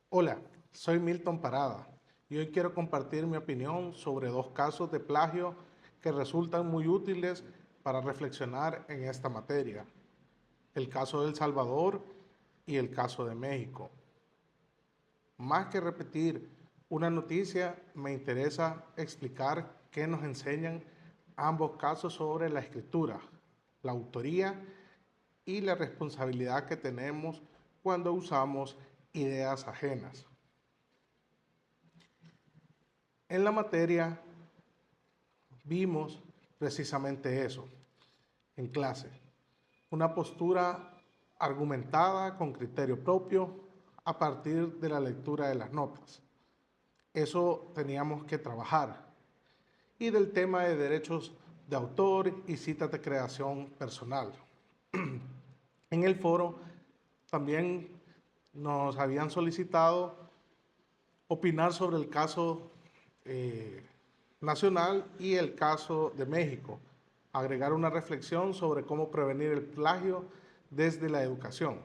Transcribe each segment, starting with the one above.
Hola, soy Milton Parada y hoy quiero compartir mi opinión sobre dos casos de plagio que resultan muy útiles para reflexionar en esta materia. El caso de El Salvador y el caso de México. Más que repetir una noticia, me interesa explicar qué nos enseñan ambos casos sobre la escritura, la autoría y la responsabilidad que tenemos cuando usamos ideas ajenas. En la materia vimos precisamente eso en clase, una postura argumentada con criterio propio a partir de la lectura de las notas. Eso teníamos que trabajar. Y del tema de derechos de autor y citas de creación personal. En el foro también nos habían solicitado opinar sobre el caso nacional y el caso de México, agregar una reflexión sobre cómo prevenir el plagio desde la educación.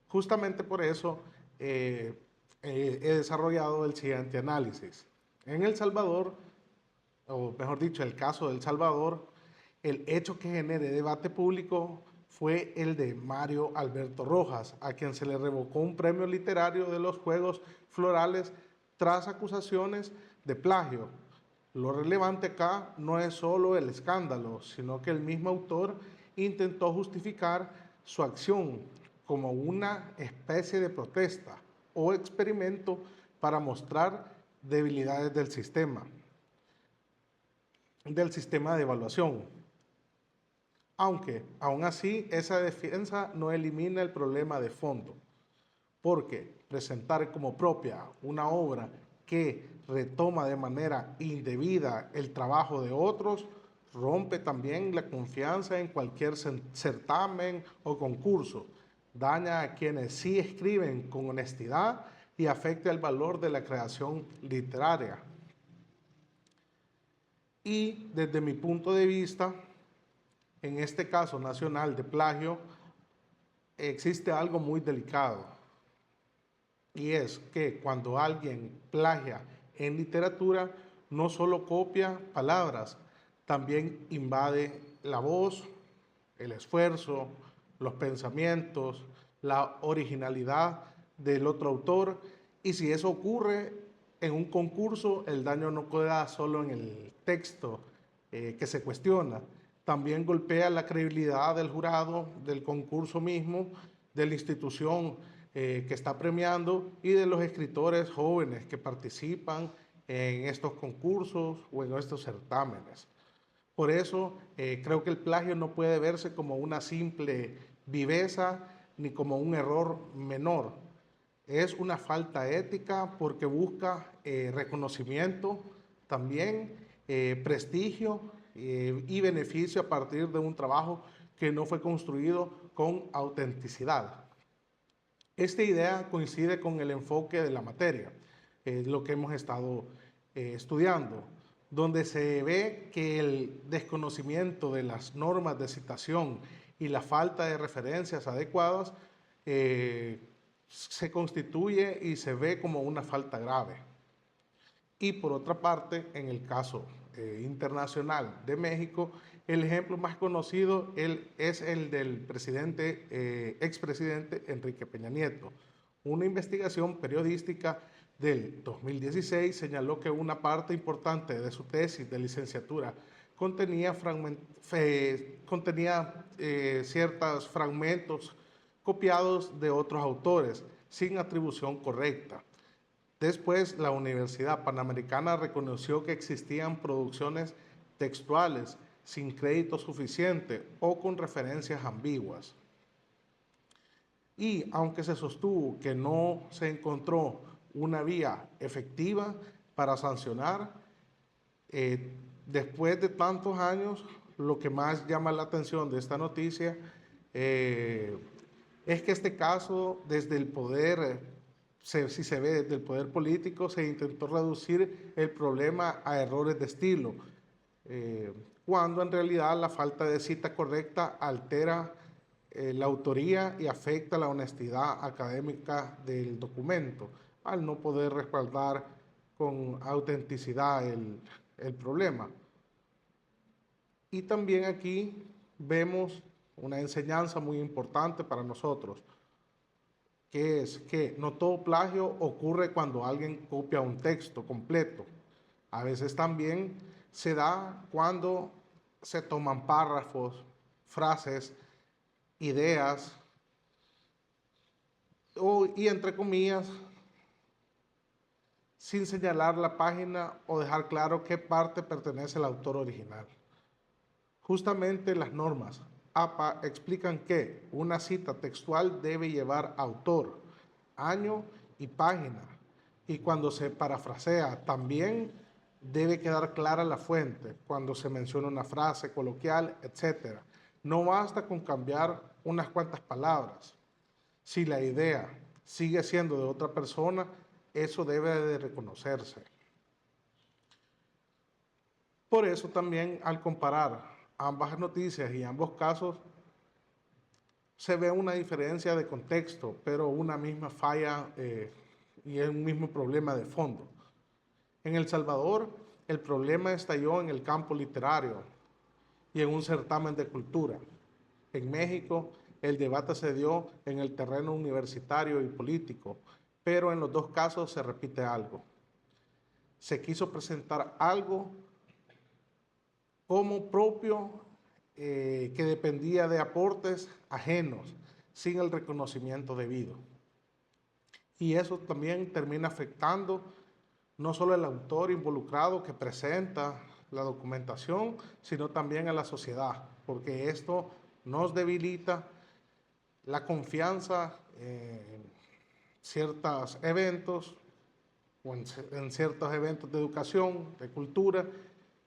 Justamente por eso he desarrollado el siguiente análisis. En El Salvador, o mejor dicho, el caso de El Salvador, el hecho que genere debate público fue el de Mario Alberto Rojas, a quien se le revocó un premio literario de los Juegos Florales tras acusaciones de plagio. Lo relevante acá no es solo el escándalo, sino que el mismo autor intentó justificar su acción como una especie de protesta o experimento para mostrar debilidades del sistema de evaluación. Aunque, aún así, esa defensa no elimina el problema de fondo, porque presentar como propia una obra que retoma de manera indebida el trabajo de otros rompe también la confianza en cualquier certamen o concurso, daña a quienes sí escriben con honestidad y afecta el valor de la creación literaria. Y desde mi punto de vista, en este caso nacional de plagio, existe algo muy delicado, y es que cuando alguien plagia en literatura, no solo copia palabras, también invade la voz, el esfuerzo, los pensamientos, la originalidad del otro autor, y si eso ocurre en un concurso, el daño no queda solo en el texto que se cuestiona, también golpea la credibilidad del jurado, del concurso mismo, de la institución que está premiando y de los escritores jóvenes que participan en estos concursos o en estos certámenes. Por eso creo que el plagio no puede verse como una simple viveza ni como un error menor. Es una falta ética porque busca reconocimiento, también prestigio y beneficio a partir de un trabajo que no fue construido con autenticidad. Esta idea coincide con el enfoque de la materia, lo que hemos estado estudiando, donde se ve que el desconocimiento de las normas de citación y la falta de referencias adecuadas se constituye y se ve como una falta grave. Y por otra parte, en el caso internacional de México, el ejemplo más conocido es el del expresidente Enrique Peña Nieto. Una investigación periodística del 2016 señaló que una parte importante de su tesis de licenciatura contenía ciertos fragmentos copiados de otros autores sin atribución correcta. Después, la Universidad Panamericana reconoció que existían producciones textuales sin crédito suficiente o con referencias ambiguas. Y aunque se sostuvo que no se encontró una vía efectiva para sancionar, después de tantos años, lo que más llama la atención de esta noticia es que este caso, desde el poder, si se ve desde el poder político, se intentó reducir el problema a errores de estilo, cuando en realidad la falta de cita correcta altera la autoría y afecta la honestidad académica del documento, al no poder respaldar con autenticidad el problema. Y también aquí vemos una enseñanza muy importante para nosotros, que es que no todo plagio ocurre cuando alguien copia un texto completo. A veces también se da cuando se toman párrafos, frases, ideas, y entre comillas, sin señalar la página o dejar claro qué parte pertenece al autor original. Justamente las normas APA explican que una cita textual debe llevar autor, año y página, y cuando se parafrasea también debe quedar clara la fuente, cuando se menciona una frase coloquial, etc. No basta con cambiar unas cuantas palabras. Si la idea sigue siendo de otra persona, eso debe de reconocerse. Por eso también al comparar ambas noticias y ambos casos, se ve una diferencia de contexto, pero una misma falla y es un mismo problema de fondo. En El Salvador, el problema estalló en el campo literario y en un certamen de cultura. En México, el debate se dio en el terreno universitario y político, pero en los dos casos se repite algo. Se quiso presentar algo como propio que dependía de aportes ajenos, sin el reconocimiento debido. Y eso también termina afectando no solo al autor involucrado que presenta la documentación, sino también a la sociedad, porque esto nos debilita la confianza en ciertos eventos o en ciertos eventos de educación, de cultura,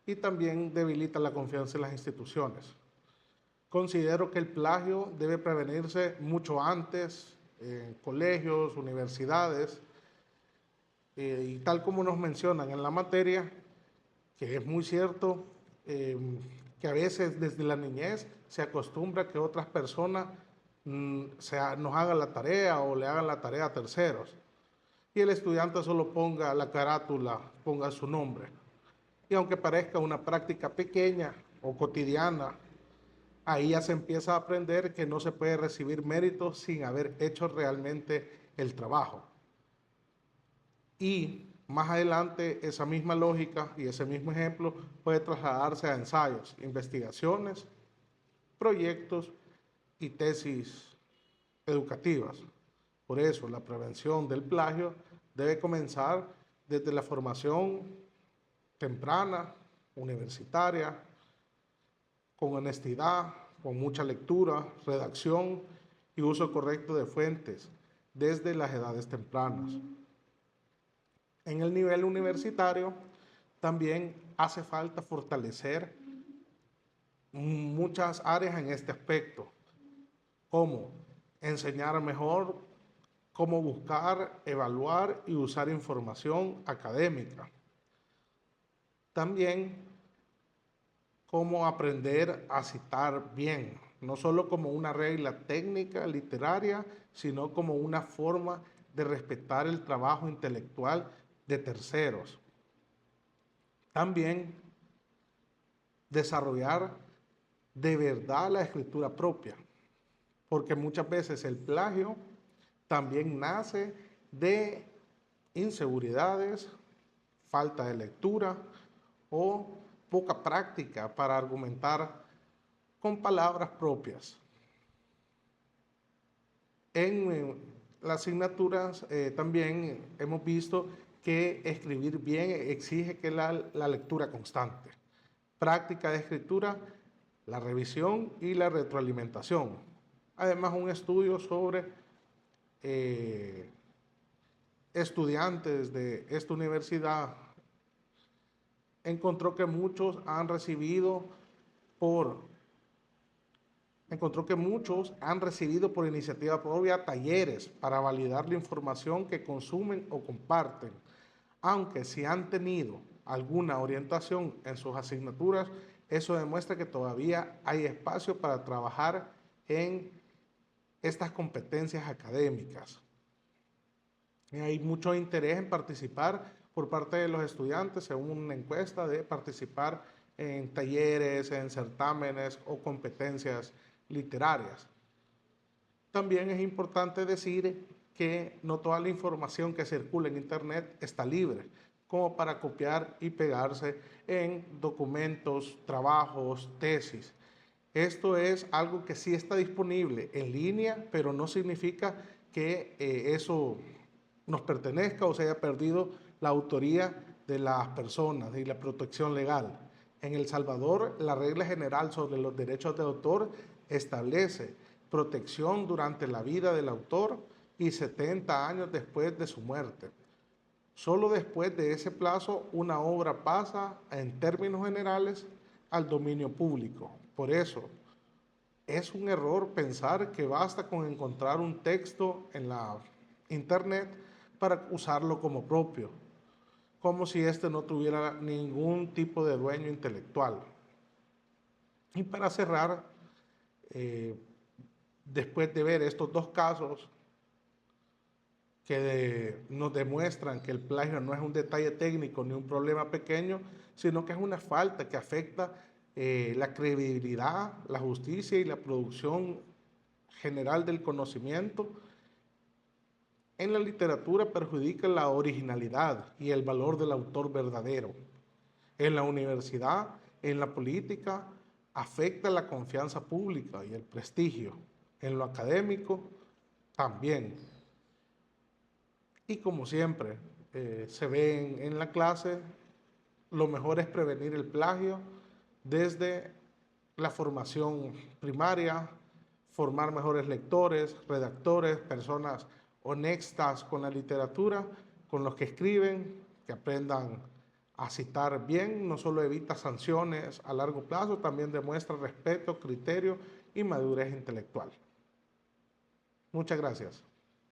y también debilita la confianza en las instituciones. Considero que el plagio debe prevenirse mucho antes en colegios, universidades, y tal como nos mencionan en la materia, que es muy cierto, que a veces desde la niñez se acostumbra que otras personas nos hagan la tarea o le hagan la tarea a terceros. Y el estudiante solo ponga la carátula, ponga su nombre. Y aunque parezca una práctica pequeña o cotidiana, ahí ya se empieza a aprender que no se puede recibir méritos sin haber hecho realmente el trabajo. Y más adelante esa misma lógica y ese mismo ejemplo puede trasladarse a ensayos, investigaciones, proyectos y tesis educativas. Por eso la prevención del plagio debe comenzar desde la formación temprana, universitaria, con honestidad, con mucha lectura, redacción y uso correcto de fuentes desde las edades tempranas. En el nivel universitario también hace falta fortalecer muchas áreas en este aspecto, como enseñar mejor cómo buscar, evaluar y usar información académica. También cómo aprender a citar bien, no solo como una regla técnica literaria, sino como una forma de respetar el trabajo intelectual de terceros. También desarrollar de verdad la escritura propia, porque muchas veces el plagio también nace de inseguridades, falta de lectura o poca práctica para argumentar con palabras propias. En las asignaturas también hemos visto que escribir bien exige que la lectura constante, práctica de escritura, la revisión y la retroalimentación. Además, un estudio sobre estudiantes de esta universidad encontró que muchos han recibido por iniciativa propia talleres para validar la información que consumen o comparten, aunque si han tenido alguna orientación en sus asignaturas, eso demuestra que todavía hay espacio para trabajar en estas competencias académicas. Y hay mucho interés en participar por parte de los estudiantes, según una encuesta, de participar en talleres, en certámenes o competencias literarias. También es importante decir que no toda la información que circula en Internet está libre, como para copiar y pegarse en documentos, trabajos, tesis. Esto es algo que sí está disponible en línea, pero no significa que eso nos pertenezca o se haya perdido la autoría de las personas y la protección legal. En El Salvador, la regla general sobre los derechos de autor establece protección durante la vida del autor y 70 años después de su muerte. Solo después de ese plazo, una obra pasa, en términos generales, al dominio público. Por eso, es un error pensar que basta con encontrar un texto en la Internet para usarlo como propio, como si éste no tuviera ningún tipo de dueño intelectual. Y para cerrar, después de ver estos dos casos que nos demuestran que el plagio no es un detalle técnico ni un problema pequeño, sino que es una falta que afecta la credibilidad, la justicia y la producción general del conocimiento, en la literatura perjudica la originalidad y el valor del autor verdadero. En la universidad, en la política, afecta la confianza pública y el prestigio. En lo académico, también. Y como siempre se ve en la clase, lo mejor es prevenir el plagio desde la formación primaria, formar mejores lectores, redactores, personas honestas con la literatura, con los que escriben, que aprendan a citar bien, no solo evita sanciones a largo plazo, también demuestra respeto, criterio y madurez intelectual. Muchas gracias.